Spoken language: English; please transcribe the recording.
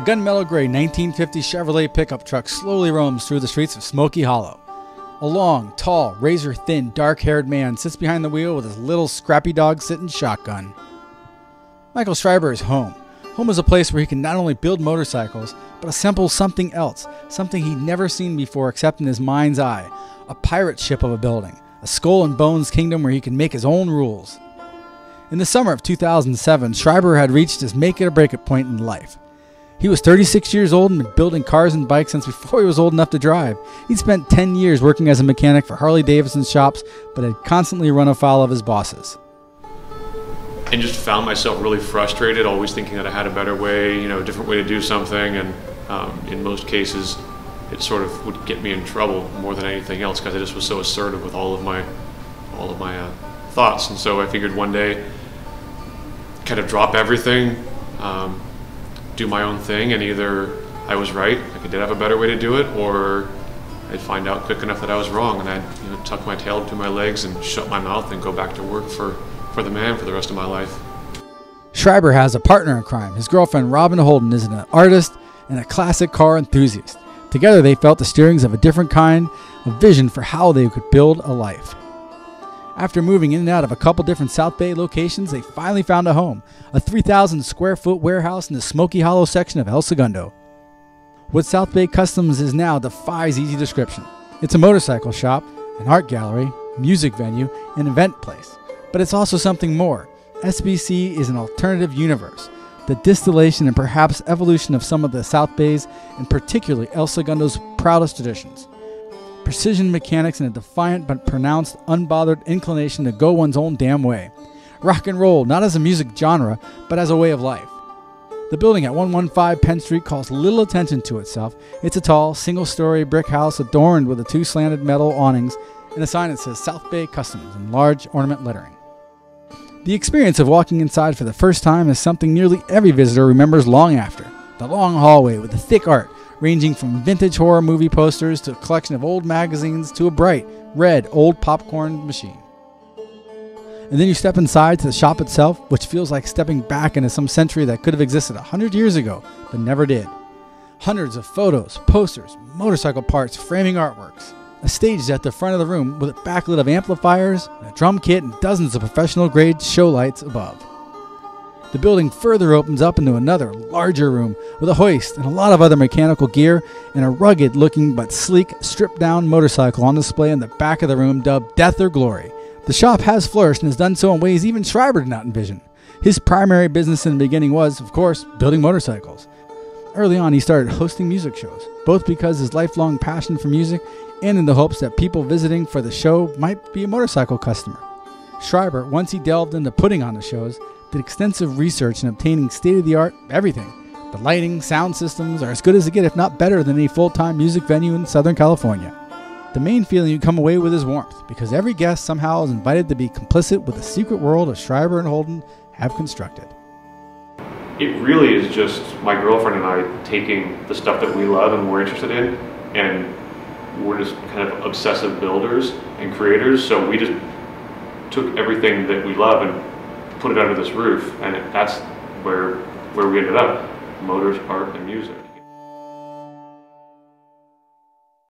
gun mellow gray 1950 Chevrolet pickup truck slowly roams through the streets of Smoky Hollow. A long, tall, razor-thin, dark-haired man sits behind the wheel with his little scrappy dog sitting shotgun. Michael Schreiber is home. Home is a place where he can not only build motorcycles, but assemble something else, something he'd never seen before except in his mind's eye, a pirate ship of a building, a skull and bones kingdom where he can make his own rules. In the summer of 2007, Schreiber had reached his make-it-or-break-it point in life. He was 36 years old and been building cars and bikes since before he was old enough to drive. He'd spent 10 years working as a mechanic for Harley-Davidson shops, but had constantly run afoul of his bosses. And just found myself really frustrated, always thinking that I had a better way, a different way to do something, and in most cases it sort of would get me in trouble more than anything else because I just was so assertive with all of my thoughts. And so I figured one day kind of drop everything, do my own thing, and either I was right, like I did have a better way to do it, or I'd find out quick enough that I was wrong, and I'd tuck my tail between my legs and shut my mouth and go back to work for the man for the rest of my life. Schreiber has a partner in crime. His girlfriend Robin Holden is an artist and a classic car enthusiast. Together they felt the stirrings of a different kind of vision for how they could build a life. After moving in and out of a couple different South Bay locations, they finally found a home, a 3,000 square foot warehouse in the Smoky Hollow section of El Segundo. What South Bay Customs is now defies easy description. It's a motorcycle shop, an art gallery, music venue, and event place. But it's also something more. SBC is an alternative universe, the distillation and perhaps evolution of some of the South Bay's, and particularly El Segundo's proudest traditions. Precision mechanics and a defiant but pronounced, unbothered inclination to go one's own damn way. Rock and roll, not as a music genre, but as a way of life. The building at 115 Penn Street calls little attention to itself. It's a tall, single-story brick house adorned with the two slanted metal awnings and a sign that says South Bay Customs in large ornament lettering. The experience of walking inside for the first time is something nearly every visitor remembers long after. The long hallway with the thick art, ranging from vintage horror movie posters to a collection of old magazines to a bright, red, old popcorn machine. And then you step inside to the shop itself, which feels like stepping back into some century that could have existed 100 years ago, but never did. Hundreds of photos, posters, motorcycle parts, framing artworks. A stage at the front of the room with a backlit of amplifiers, a drum kit, and dozens of professional-grade show lights above. The building further opens up into another, larger room with a hoist and a lot of other mechanical gear and a rugged-looking but sleek, stripped-down motorcycle on display in the back of the room dubbed Death or Glory. The shop has flourished and has done so in ways even Schreiber did not envision. His primary business in the beginning was, of course, building motorcycles. Early on, he started hosting music shows, both because his lifelong passion for music and in the hopes that people visiting for the show might be a motorcycle customer. Schreiber, once he delved into putting on the shows, did extensive research in obtaining state-of-the-art everything. The lighting, sound systems are as good as they get, if not better than any full-time music venue in Southern California. The main feeling you come away with is warmth, because every guest somehow is invited to be complicit with the secret world of Schreiber and Holden have constructed. It really is just my girlfriend and I taking the stuff that we love and we're interested in, and we're just kind of obsessive builders and creators, so we just took everything that we love and put it under this roof, and that's where we ended up: motors, art, and music.